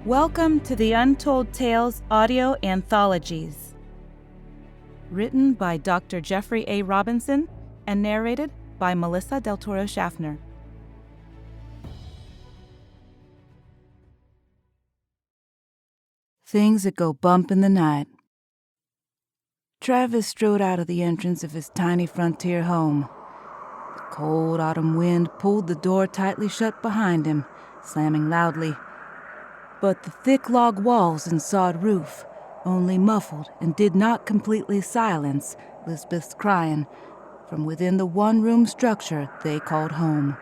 Welcome to the Untold Tales audio anthologies. Written by Dr. Jeffrey A. Robinson and narrated by Melissa Del Toro Schaffner. Things that go bump in the night. Travis strode out of the entrance of his tiny frontier home. The cold autumn wind pulled the door tightly shut behind him, slamming loudly. But the thick log walls and sod roof only muffled and did not completely silence Lisbeth's crying from within the one-room structure they called home.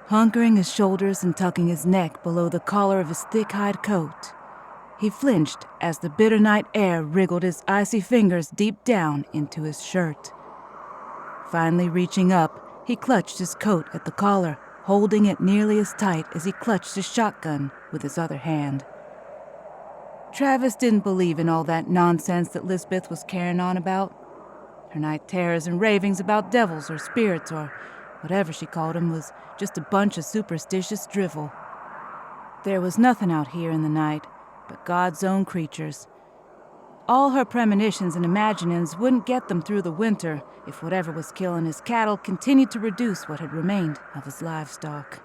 Hunkering his shoulders and tucking his neck below the collar of his thick hide coat, he flinched as the bitter night air wriggled his icy fingers deep down into his shirt. Finally reaching up, he clutched his coat at the collar, holding it nearly as tight as he clutched his shotgun with his other hand. Travis didn't believe in all that nonsense that Lisbeth was carrying on about. Her night terrors and ravings about devils or spirits or whatever she called them was just a bunch of superstitious drivel. There was nothing out here in the night but God's own creatures. All her premonitions and imaginings wouldn't get them through the winter if whatever was killing his cattle continued to reduce what had remained of his livestock.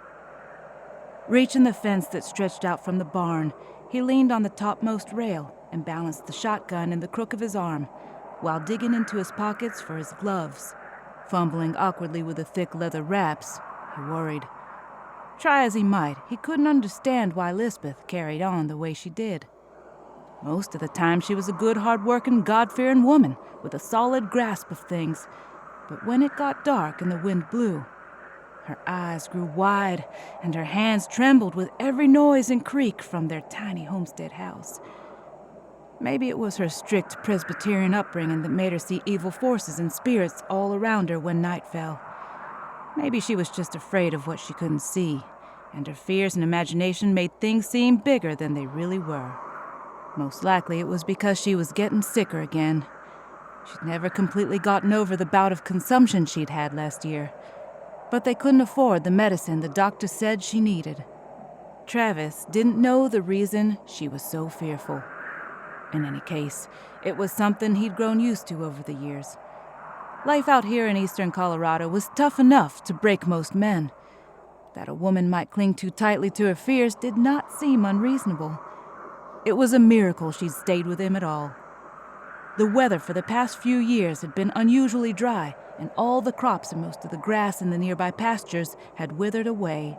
Reaching the fence that stretched out from the barn, he leaned on the topmost rail and balanced the shotgun in the crook of his arm while digging into his pockets for his gloves. Fumbling awkwardly with the thick leather wraps, he worried. Try as he might, he couldn't understand why Lisbeth carried on the way she did. Most of the time she was a good, hard-working, God-fearing woman with a solid grasp of things. But when it got dark and the wind blew, her eyes grew wide and her hands trembled with every noise and creak from their tiny homestead house. Maybe it was her strict Presbyterian upbringing that made her see evil forces and spirits all around her when night fell. Maybe she was just afraid of what she couldn't see, and her fears and imagination made things seem bigger than they really were. Most likely it was because she was getting sicker again. She'd never completely gotten over the bout of consumption she'd had last year, but they couldn't afford the medicine the doctor said she needed. Travis didn't know the reason she was so fearful. In any case, it was something he'd grown used to over the years. Life out here in eastern Colorado was tough enough to break most men. That a woman might cling too tightly to her fears did not seem unreasonable. It was a miracle she'd stayed with him at all. The weather for the past few years had been unusually dry, and all the crops and most of the grass in the nearby pastures had withered away.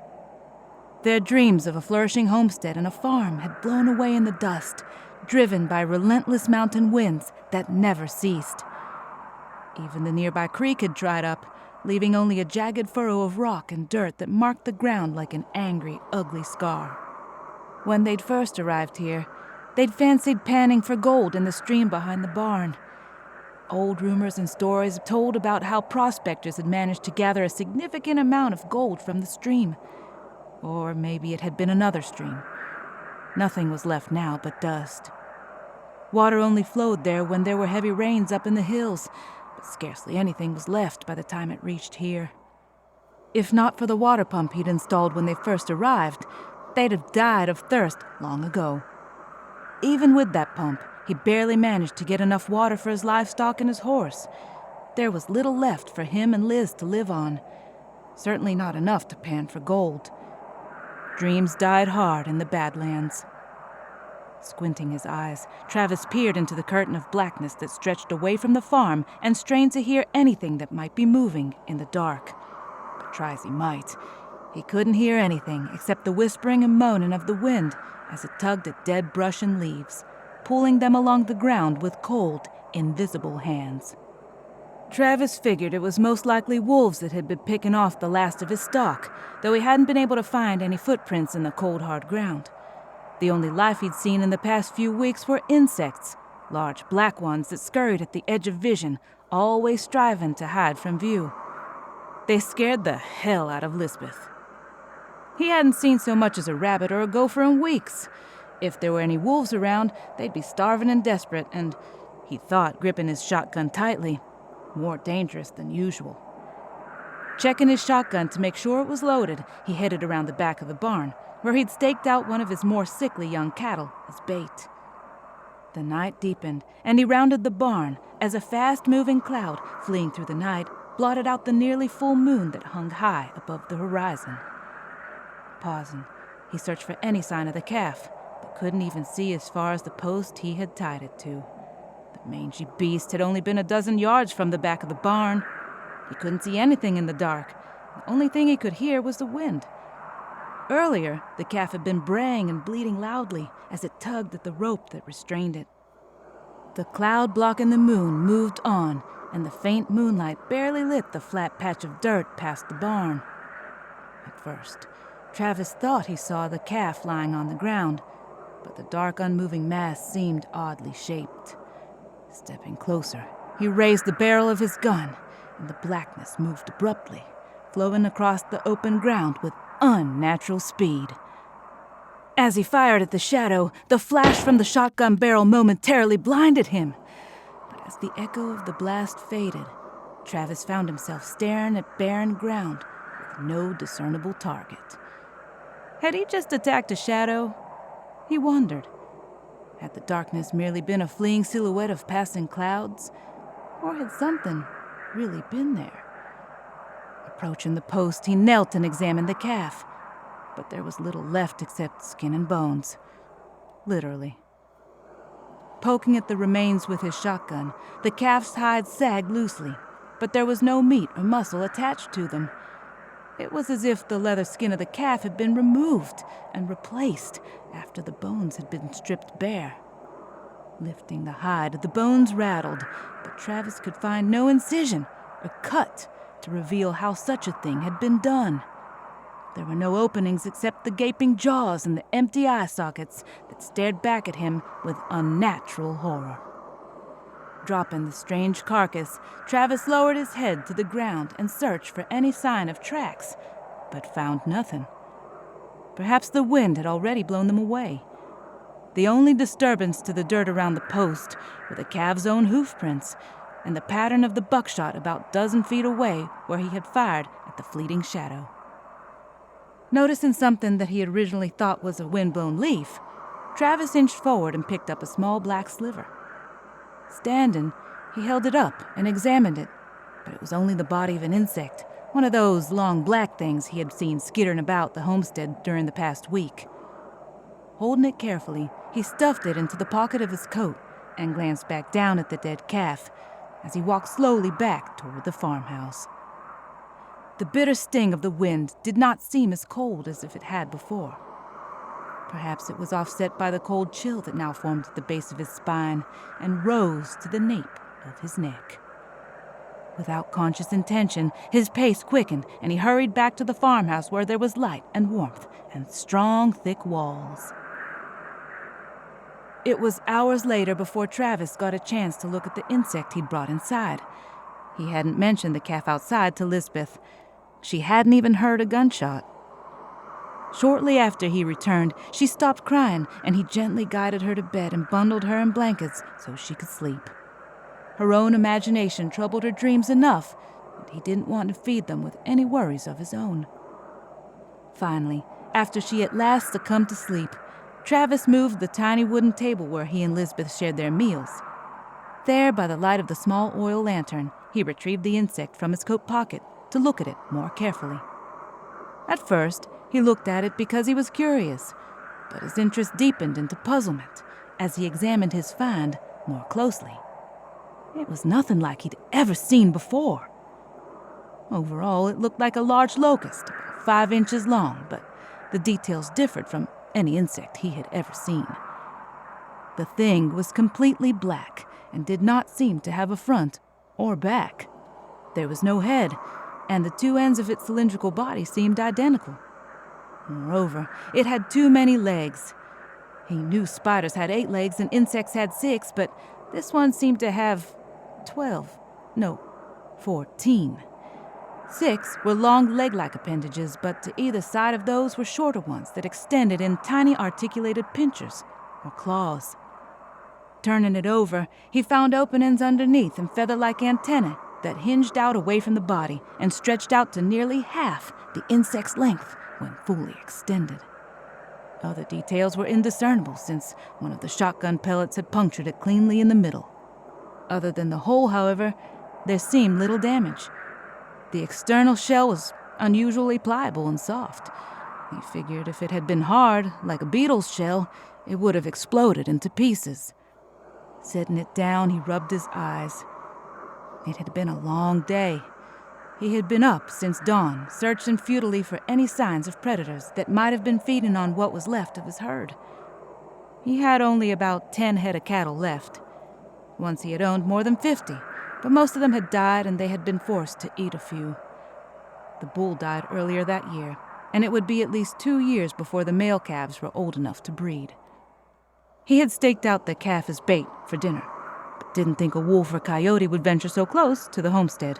Their dreams of a flourishing homestead and a farm had blown away in the dust, driven by relentless mountain winds that never ceased. Even the nearby creek had dried up, leaving only a jagged furrow of rock and dirt that marked the ground like an angry, ugly scar. When they'd first arrived here, they'd fancied panning for gold in the stream behind the barn. Old rumors and stories told about how prospectors had managed to gather a significant amount of gold from the stream. Or maybe it had been another stream. Nothing was left now but dust. Water only flowed there when there were heavy rains up in the hills, but scarcely anything was left by the time it reached here. If not for the water pump he'd installed when they first arrived, they'd have died of thirst long ago. Even with that pump, he barely managed to get enough water for his livestock and his horse. There was little left for him and Liz to live on. Certainly not enough to pan for gold. Dreams died hard in the Badlands. Squinting his eyes, Travis peered into the curtain of blackness that stretched away from the farm and strained to hear anything that might be moving in the dark. But try as he might, he couldn't hear anything except the whispering and moaning of the wind as it tugged at dead brush and leaves, pulling them along the ground with cold, invisible hands. Travis figured it was most likely wolves that had been picking off the last of his stock, though he hadn't been able to find any footprints in the cold, hard ground. The only life he'd seen in the past few weeks were insects, large black ones that scurried at the edge of vision, always striving to hide from view. They scared the hell out of Lisbeth. He hadn't seen so much as a rabbit or a gopher in weeks. If there were any wolves around, they'd be starving and desperate, and, he thought, gripping his shotgun tightly, more dangerous than usual. Checking his shotgun to make sure it was loaded, he headed around the back of the barn, where he'd staked out one of his more sickly young cattle as bait. The night deepened, and he rounded the barn as a fast-moving cloud, fleeing through the night, blotted out the nearly full moon that hung high above the horizon. Pausing, he searched for any sign of the calf, but couldn't even see as far as the post he had tied it to. The mangy beast had only been a dozen yards from the back of the barn. He couldn't see anything in the dark. The only thing he could hear was the wind. Earlier, the calf had been braying and bleating loudly as it tugged at the rope that restrained it. The cloud blocking the moon moved on, and the faint moonlight barely lit the flat patch of dirt past the barn. At first, Travis thought he saw the calf lying on the ground, but the dark, unmoving mass seemed oddly shaped. Stepping closer, he raised the barrel of his gun, and the blackness moved abruptly, flowing across the open ground with unnatural speed. As he fired at the shadow, the flash from the shotgun barrel momentarily blinded him. But as the echo of the blast faded, Travis found himself staring at barren ground with no discernible target. Had he just attacked a shadow? He wondered. Had the darkness merely been a fleeing silhouette of passing clouds? Or had something really been there? Approaching the post, he knelt and examined the calf. But there was little left except skin and bones. Literally. Poking at the remains with his shotgun, the calf's hide sagged loosely, but there was no meat or muscle attached to them. It was as if the leather skin of the calf had been removed and replaced after the bones had been stripped bare. Lifting the hide, the bones rattled, but Travis could find no incision or cut to reveal how such a thing had been done. There were no openings except the gaping jaws and the empty eye sockets that stared back at him with unnatural horror. Dropping the strange carcass, Travis lowered his head to the ground and searched for any sign of tracks, but found nothing. Perhaps the wind had already blown them away. The only disturbance to the dirt around the post were the calf's own hoof prints and the pattern of the buckshot about a dozen feet away where he had fired at the fleeting shadow. Noticing something that he had originally thought was a wind-blown leaf, Travis inched forward and picked up a small black sliver. Standing, he held it up and examined it, but it was only the body of an insect, one of those long black things he had seen skittering about the homestead during the past week. Holding it carefully, he stuffed it into the pocket of his coat and glanced back down at the dead calf as he walked slowly back toward the farmhouse. The bitter sting of the wind did not seem as cold as if it had before. Perhaps it was offset by the cold chill that now formed at the base of his spine and rose to the nape of his neck. Without conscious intention, his pace quickened, and he hurried back to the farmhouse where there was light and warmth and strong, thick walls. It was hours later before Travis got a chance to look at the insect he'd brought inside. He hadn't mentioned the calf outside to Lisbeth. She hadn't even heard a gunshot. Shortly after he returned, she stopped crying, and he gently guided her to bed and bundled her in blankets so she could sleep. Her own imagination troubled her dreams enough, but he didn't want to feed them with any worries of his own. Finally, after she at last succumbed to sleep, Travis moved the tiny wooden table where he and Lisbeth shared their meals. There, by the light of the small oil lantern, he retrieved the insect from his coat pocket to look at it more carefully. At first, he looked at it because he was curious, but his interest deepened into puzzlement as he examined his find more closely. It was nothing like he'd ever seen before. Overall, it looked like a large locust, 5 inches long, but the details differed from any insect he had ever seen. The thing was completely black and did not seem to have a front or back. There was no head, and the 2 ends of its cylindrical body seemed identical. Moreover, it had too many legs. He knew spiders had 8 legs and insects had 6, but this one seemed to have 14. 6 were long leg-like appendages, but to either side of those were shorter ones that extended in tiny articulated pinchers or claws. Turning it over, he found openings underneath and feather-like antennae that hinged out away from the body and stretched out to nearly half the insect's length when fully extended. Other details were indiscernible since one of the shotgun pellets had punctured it cleanly in the middle. Other than the hole, however, there seemed little damage. The external shell was unusually pliable and soft. He figured if it had been hard, like a beetle's shell, it would have exploded into pieces. Setting it down, he rubbed his eyes. It had been a long day. He had been up since dawn, searching futilely for any signs of predators that might have been feeding on what was left of his herd. He had only about 10 head of cattle left. Once he had owned more than 50, but most of them had died and they had been forced to eat a few. The bull died earlier that year, and it would be at least 2 years before the male calves were old enough to breed. He had staked out the calf as bait for dinner, but didn't think a wolf or coyote would venture so close to the homestead.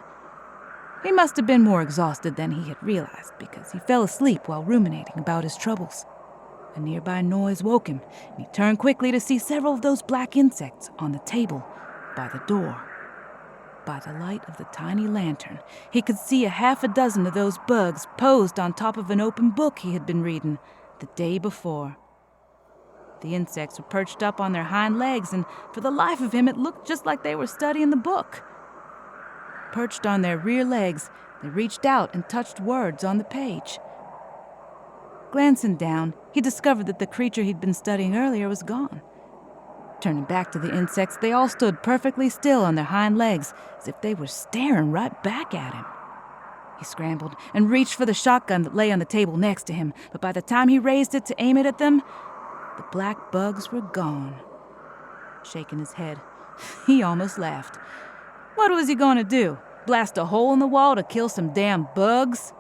He must have been more exhausted than he had realized because he fell asleep while ruminating about his troubles. A nearby noise woke him, and he turned quickly to see several of those black insects on the table by the door. By the light of the tiny lantern, he could see a half a dozen of those bugs posed on top of an open book he had been reading the day before. The insects were perched up on their hind legs, and for the life of him, it looked just like they were studying the book. Perched on their rear legs, they reached out and touched words on the page. Glancing down, he discovered that the creature he'd been studying earlier was gone. Turning back to the insects, they all stood perfectly still on their hind legs, as if they were staring right back at him. He scrambled and reached for the shotgun that lay on the table next to him, but by the time he raised it to aim it at them, the black bugs were gone. Shaking his head, he almost laughed. What was he going to do? Blast a hole in the wall to kill some damn bugs?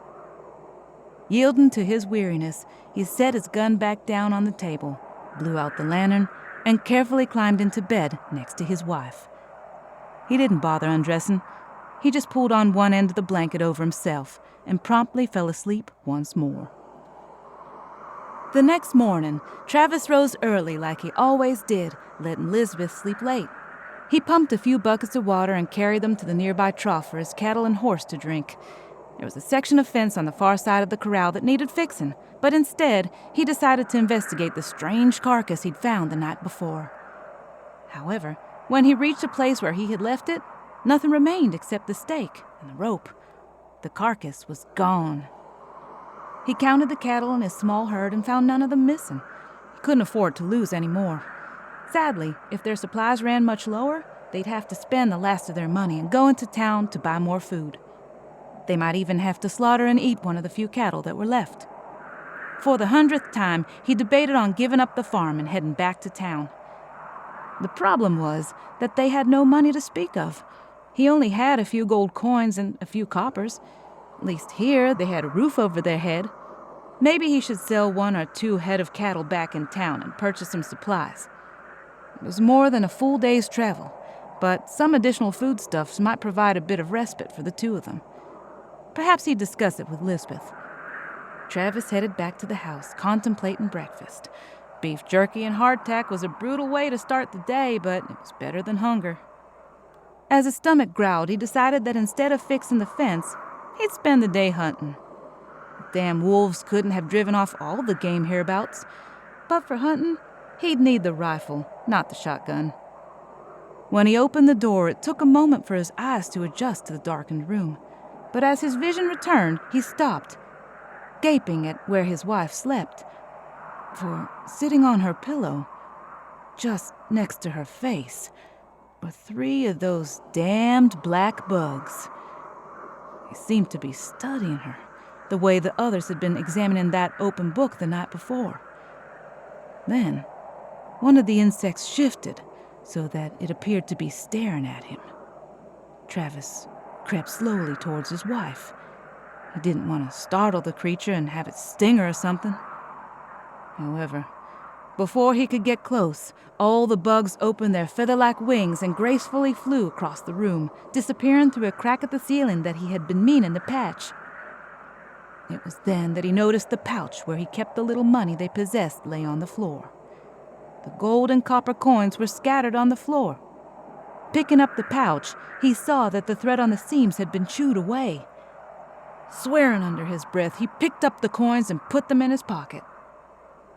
Yielding to his weariness, he set his gun back down on the table, blew out the lantern, and carefully climbed into bed next to his wife. He didn't bother undressing. He just pulled on one end of the blanket over himself and promptly fell asleep once more. The next morning, Travis rose early like he always did, letting Lisbeth sleep late. He pumped a few buckets of water and carried them to the nearby trough for his cattle and horse to drink. There was a section of fence on the far side of the corral that needed fixing, but instead, he decided to investigate the strange carcass he'd found the night before. However, when he reached a place where he had left it, nothing remained except the stake and the rope. The carcass was gone. He counted the cattle in his small herd and found none of them missing. He couldn't afford to lose any more. Sadly, if their supplies ran much lower, they'd have to spend the last of their money and go into town to buy more food. They might even have to slaughter and eat one of the few cattle that were left. For the 100th time, he debated on giving up the farm and heading back to town. The problem was that they had no money to speak of. He only had a few gold coins and a few coppers. At least here, they had a roof over their head. Maybe he should sell 1 or 2 head of cattle back in town and purchase some supplies. It was more than a full day's travel, but some additional foodstuffs might provide a bit of respite for the two of them. Perhaps he'd discuss it with Lisbeth. Travis headed back to the house, contemplating breakfast. Beef jerky and hardtack was a brutal way to start the day, but it was better than hunger. As his stomach growled, he decided that instead of fixing the fence, he'd spend the day hunting. The damn wolves couldn't have driven off all the game hereabouts, but for hunting, he'd need the rifle, not the shotgun. When he opened the door, it took a moment for his eyes to adjust to the darkened room. But as his vision returned, he stopped, gaping at where his wife slept. For sitting on her pillow, just next to her face, were 3 of those damned black bugs. They seemed to be studying her, the way the others had been examining that open book the night before. Then, one of the insects shifted so that it appeared to be staring at him. Travis crept slowly towards his wife. He didn't want to startle the creature and have it sting her or something. However, before he could get close, all the bugs opened their feather-like wings and gracefully flew across the room, disappearing through a crack at the ceiling that he had been meaning to patch. It was then that he noticed the pouch where he kept the little money they possessed lay on the floor. The gold and copper coins were scattered on the floor. Picking up the pouch, he saw that the thread on the seams had been chewed away. Swearing under his breath, he picked up the coins and put them in his pocket.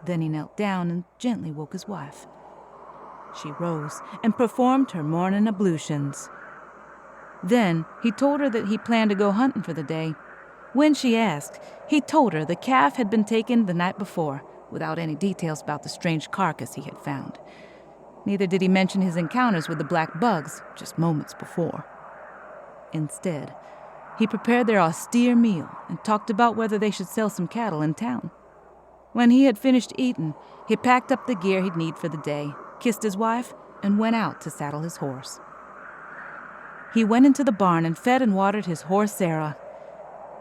Then he knelt down and gently woke his wife. She rose and performed her morning ablutions. Then he told her that he planned to go hunting for the day. When she asked, he told her the calf had been taken the night before, without any details about the strange carcass he had found. Neither did he mention his encounters with the black bugs just moments before. Instead, he prepared their austere meal and talked about whether they should sell some cattle in town. When he had finished eating, he packed up the gear he'd need for the day, kissed his wife, and went out to saddle his horse. He went into the barn and fed and watered his horse Sarah.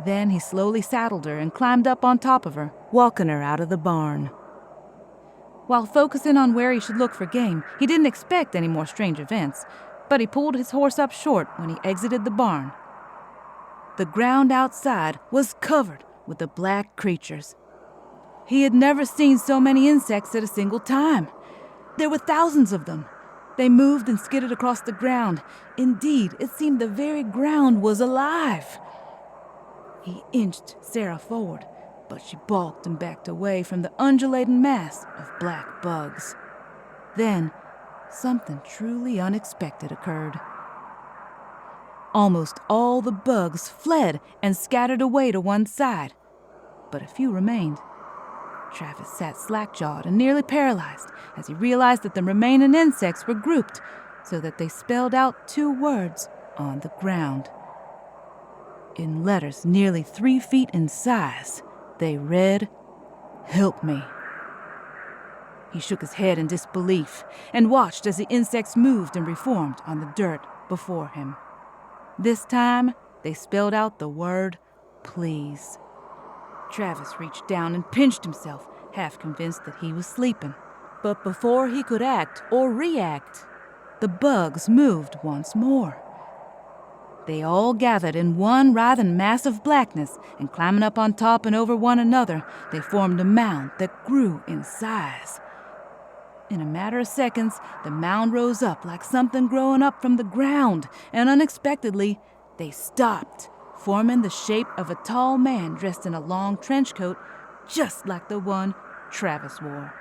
Then he slowly saddled her and climbed up on top of her, walking her out of the barn. While focusing on where he should look for game, he didn't expect any more strange events, but he pulled his horse up short when he exited the barn. The ground outside was covered with the black creatures. He had never seen so many insects at a single time. There were thousands of them. They moved and skidded across the ground. Indeed, it seemed the very ground was alive. He inched Sarah forward, but she balked and backed away from the undulating mass of black bugs. Then, something truly unexpected occurred. Almost all the bugs fled and scattered away to one side, but a few remained. Travis sat slack-jawed and nearly paralyzed as he realized that the remaining insects were grouped so that they spelled out 2 words on the ground. In letters nearly 3 feet in size, they read, "Help me." He shook his head in disbelief and watched as the insects moved and reformed on the dirt before him. This time, they spelled out the word, "Please." Travis reached down and pinched himself, half convinced that he was sleeping. But before he could act or react, the bugs moved once more. They all gathered in one writhing mass of blackness, and climbing up on top and over one another, they formed a mound that grew in size. In a matter of seconds, the mound rose up like something growing up from the ground, and unexpectedly, they stopped, forming the shape of a tall man dressed in a long trench coat, just like the one Travis wore.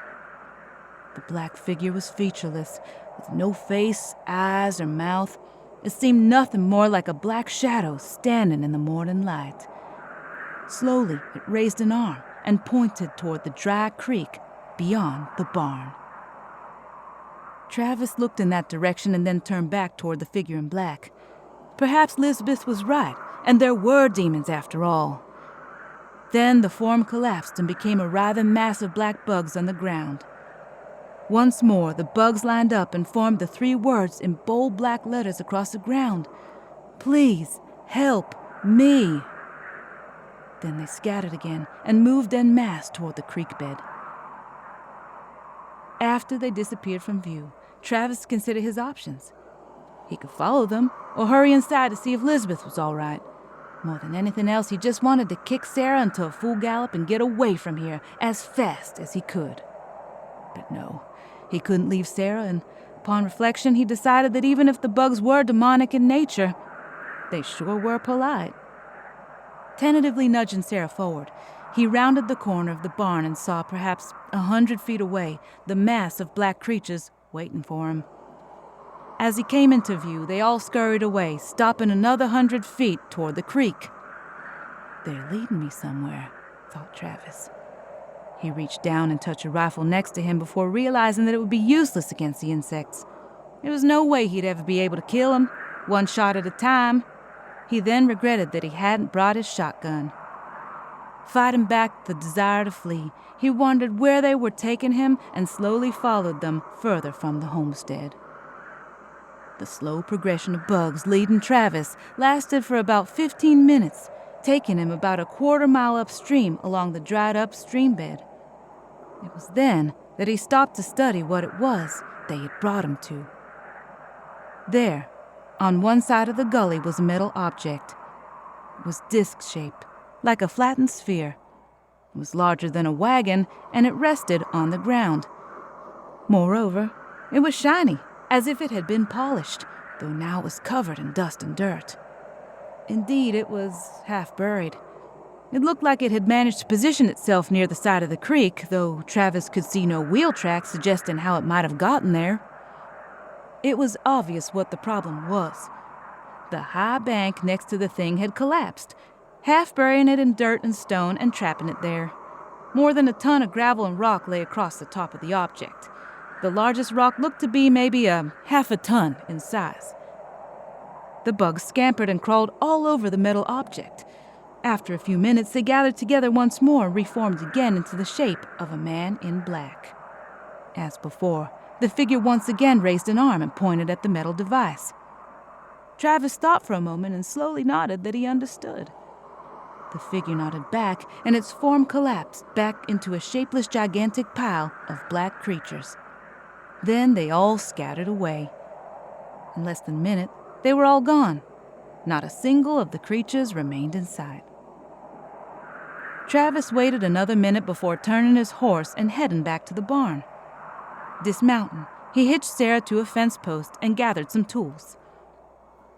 The black figure was featureless, with no face, eyes, or mouth. It seemed nothing more like a black shadow standing in the morning light. Slowly, it raised an arm and pointed toward the dry creek beyond the barn. Travis looked in that direction and then turned back toward the figure in black. Perhaps Lisbeth was right, and there were demons after all. Then the form collapsed and became a writhing mass of black bugs on the ground. Once more, the bugs lined up and formed the 3 words in bold black letters across the ground. "Please, help me." Then they scattered again and moved en masse toward the creek bed. After they disappeared from view, Travis considered his options. He could follow them or hurry inside to see if Lisbeth was all right. More than anything else, he just wanted to kick Sarah into a full gallop and get away from here as fast as he could. But no, he couldn't leave Sarah, and upon reflection, he decided that even if the bugs were demonic in nature, they sure were polite. Tentatively nudging Sarah forward, he rounded the corner of the barn and saw perhaps 100 feet away the mass of black creatures waiting for him. As he came into view, they all scurried away, stopping another 100 feet toward the creek. "They're leading me somewhere," thought Travis. He reached down and touched a rifle next to him before realizing that it would be useless against the insects. There was no way he'd ever be able to kill them, one shot at a time. He then regretted that he hadn't brought his shotgun. Fighting back the desire to flee, he wondered where they were taking him and slowly followed them further from the homestead. The slow progression of bugs leading Travis lasted for about 15 minutes, taking him about a quarter-mile upstream along the dried-up stream bed. It was then that he stopped to study what it was they had brought him to. There, on one side of the gully, was a metal object. It was disc-shaped, like a flattened sphere. It was larger than a wagon, and it rested on the ground. Moreover, it was shiny, as if it had been polished, though now it was covered in dust and dirt. Indeed, it was half buried. It looked like it had managed to position itself near the side of the creek, though Travis could see no wheel tracks suggesting how it might have gotten there. It was obvious what the problem was. The high bank next to the thing had collapsed, half burying it in dirt and stone and trapping it there. More than a ton of gravel and rock lay across the top of the object. The largest rock looked to be maybe half a ton in size. The bugs scampered and crawled all over the metal object. After a few minutes, they gathered together once more and reformed again into the shape of a man in black. As before, the figure once again raised an arm and pointed at the metal device. Travis stopped for a moment and slowly nodded that he understood. The figure nodded back, and its form collapsed back into a shapeless, gigantic pile of black creatures. Then they all scattered away. In less than a minute, they were all gone. Not a single of the creatures remained in sight. Travis waited another minute before turning his horse and heading back to the barn. Dismounting, he hitched Sarah to a fence post and gathered some tools.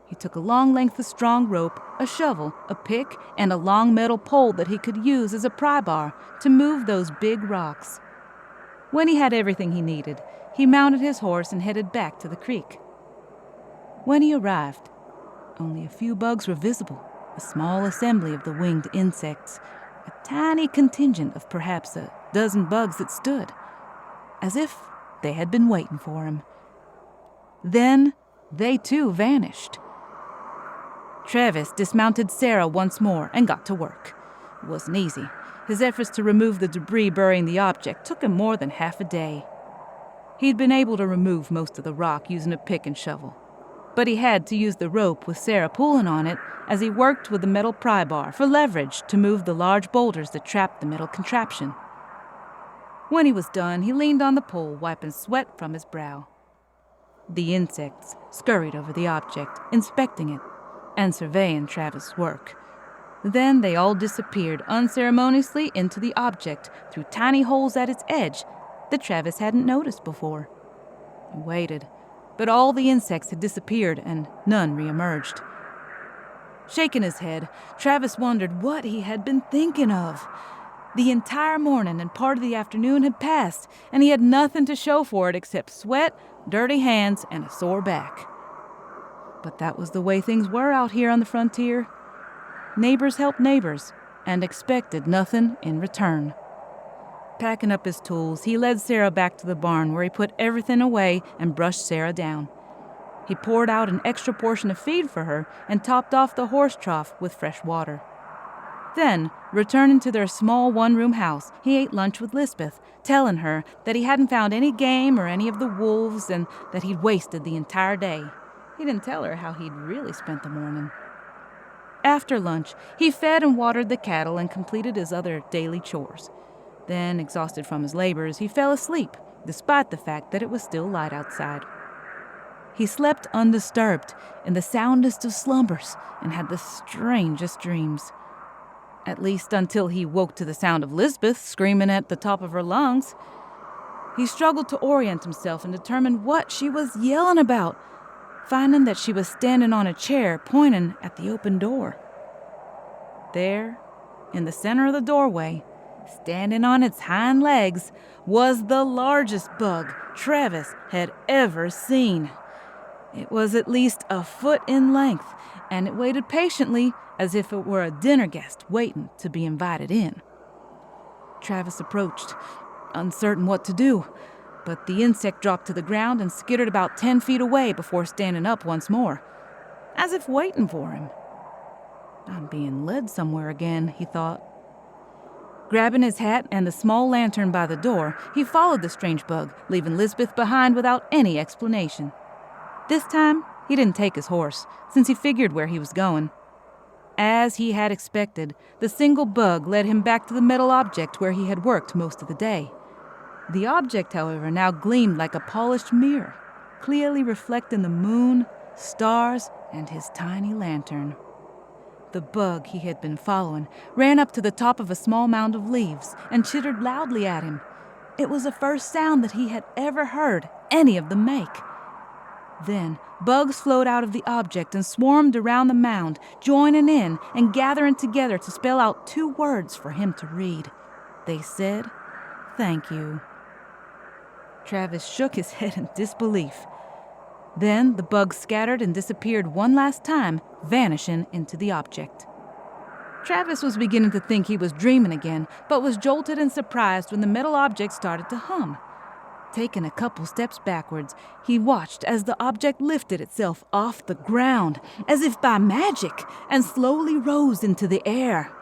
He took a long length of strong rope, a shovel, a pick, and a long metal pole that he could use as a pry bar to move those big rocks. When he had everything he needed, he mounted his horse and headed back to the creek. When he arrived, only a few bugs were visible, a small assembly of the winged insects, a tiny contingent of perhaps a dozen bugs that stood, as if they had been waiting for him. Then they too vanished. Travis dismounted Sarah once more and got to work. It wasn't easy. His efforts to remove the debris burying the object took him more than half a day. He'd been able to remove most of the rock using a pick and shovel, but he had to use the rope with Sarah pulling on it as he worked with the metal pry bar for leverage to move the large boulders that trapped the metal contraption. When he was done, he leaned on the pole, wiping sweat from his brow. The insects scurried over the object, inspecting it and surveying Travis' work. Then they all disappeared unceremoniously into the object through tiny holes at its edge that Travis hadn't noticed before. He waited, but all the insects had disappeared and none reemerged. Shaking his head, Travis wondered what he had been thinking of. The entire morning and part of the afternoon had passed, and he had nothing to show for it except sweat, dirty hands, and a sore back. But that was the way things were out here on the frontier. Neighbors helped neighbors and expected nothing in return. Packing up his tools, he led Sarah back to the barn where he put everything away and brushed Sarah down. He poured out an extra portion of feed for her and topped off the horse trough with fresh water. Then, returning to their small one-room house, he ate lunch with Lisbeth, telling her that he hadn't found any game or any of the wolves and that he'd wasted the entire day. He didn't tell her how he'd really spent the morning. After lunch, he fed and watered the cattle and completed his other daily chores. Then, exhausted from his labors, he fell asleep, despite the fact that it was still light outside. He slept undisturbed, in the soundest of slumbers, and had the strangest dreams. At least until he woke to the sound of Lisbeth screaming at the top of her lungs. He struggled to orient himself and determine what she was yelling about, finding that she was standing on a chair pointing at the open door. There, in the center of the doorway, standing on its hind legs, was the largest bug Travis had ever seen. It was at least a foot in length, and it waited patiently as if it were a dinner guest waiting to be invited in. Travis approached, uncertain what to do, but the insect dropped to the ground and skittered about 10 feet away before standing up once more, as if waiting for him. I'm being led somewhere again, he thought. Grabbing his hat and the small lantern by the door, he followed the strange bug, leaving Lisbeth behind without any explanation. This time, he didn't take his horse, since he figured where he was going. As he had expected, the single bug led him back to the metal object where he had worked most of the day. The object, however, now gleamed like a polished mirror, clearly reflecting the moon, stars, and his tiny lantern. The bug he had been following ran up to the top of a small mound of leaves and chittered loudly at him. It was the first sound that he had ever heard any of them make. Then, bugs flowed out of the object and swarmed around the mound, joining in and gathering together to spell out 2 words for him to read. They said, "Thank you." Travis shook his head in disbelief. Then the bugs scattered and disappeared one last time, vanishing into the object. Travis was beginning to think he was dreaming again, but was jolted and surprised when the metal object started to hum. Taking a couple steps backwards, he watched as the object lifted itself off the ground, as if by magic, and slowly rose into the air.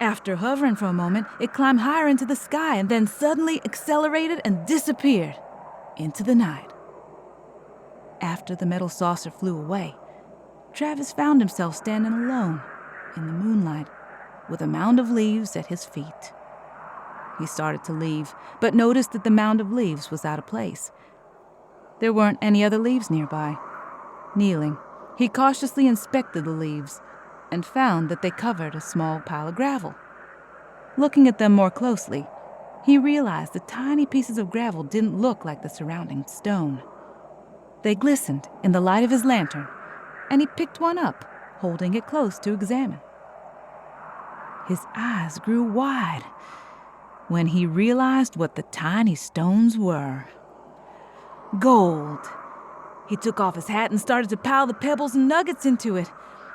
After hovering for a moment, it climbed higher into the sky and then suddenly accelerated and disappeared into the night. After the metal saucer flew away, Travis found himself standing alone in the moonlight with a mound of leaves at his feet. He started to leave, but noticed that the mound of leaves was out of place. There weren't any other leaves nearby. Kneeling, he cautiously inspected the leaves and found that they covered a small pile of gravel. Looking at them more closely, he realized the tiny pieces of gravel didn't look like the surrounding stone. They glistened in the light of his lantern, and he picked one up, holding it close to examine. His eyes grew wide when he realized what the tiny stones were. Gold. He took off his hat and started to pile the pebbles and nuggets into it.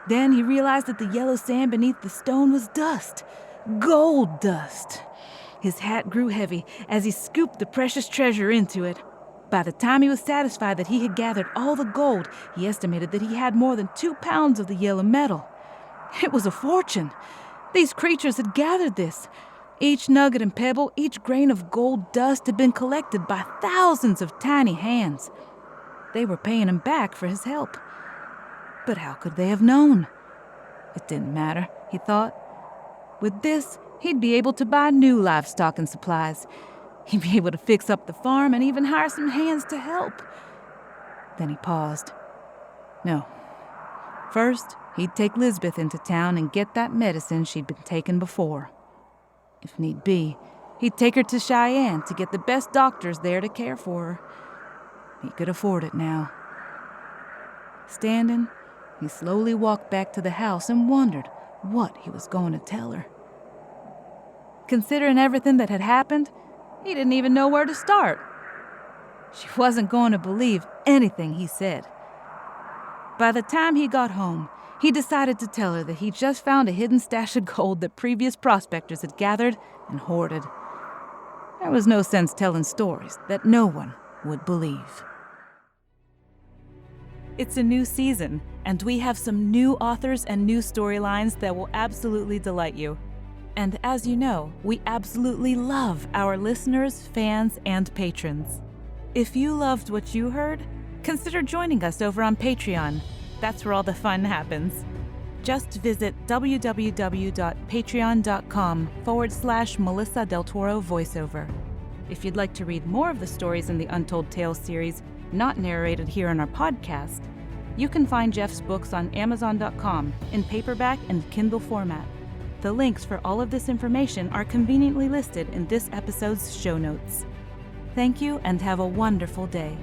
Then he realized that the yellow sand beneath the stone was dust. Gold dust. His hat grew heavy as he scooped the precious treasure into it. By the time he was satisfied that he had gathered all the gold, he estimated that he had more than 2 pounds of the yellow metal. It was a fortune. These creatures had gathered this. Each nugget and pebble, each grain of gold dust had been collected by thousands of tiny hands. They were paying him back for his help. But how could they have known? It didn't matter, he thought. With this, he'd be able to buy new livestock and supplies. He'd be able to fix up the farm and even hire some hands to help. Then he paused. No. First, he'd take Lisbeth into town and get that medicine she'd been taking before. If need be, he'd take her to Cheyenne to get the best doctors there to care for her. He could afford it now. Standing, he slowly walked back to the house and wondered what he was going to tell her. Considering everything that had happened, he didn't even know where to start. She wasn't going to believe anything he said. By the time he got home, he decided to tell her that he just found a hidden stash of gold that previous prospectors had gathered and hoarded. There was no sense telling stories that no one would believe. It's a new season, and we have some new authors and new storylines that will absolutely delight you. And as you know, we absolutely love our listeners, fans, and patrons. If you loved what you heard, consider joining us over on Patreon. That's where all the fun happens. Just visit www.patreon.com/Melissa Del Toro voiceover. If you'd like to read more of the stories in the Untold Tales series, not narrated here on our podcast, you can find Jeff's books on Amazon.com in paperback and Kindle format. The links for all of this information are conveniently listed in this episode's show notes. Thank you and have a wonderful day.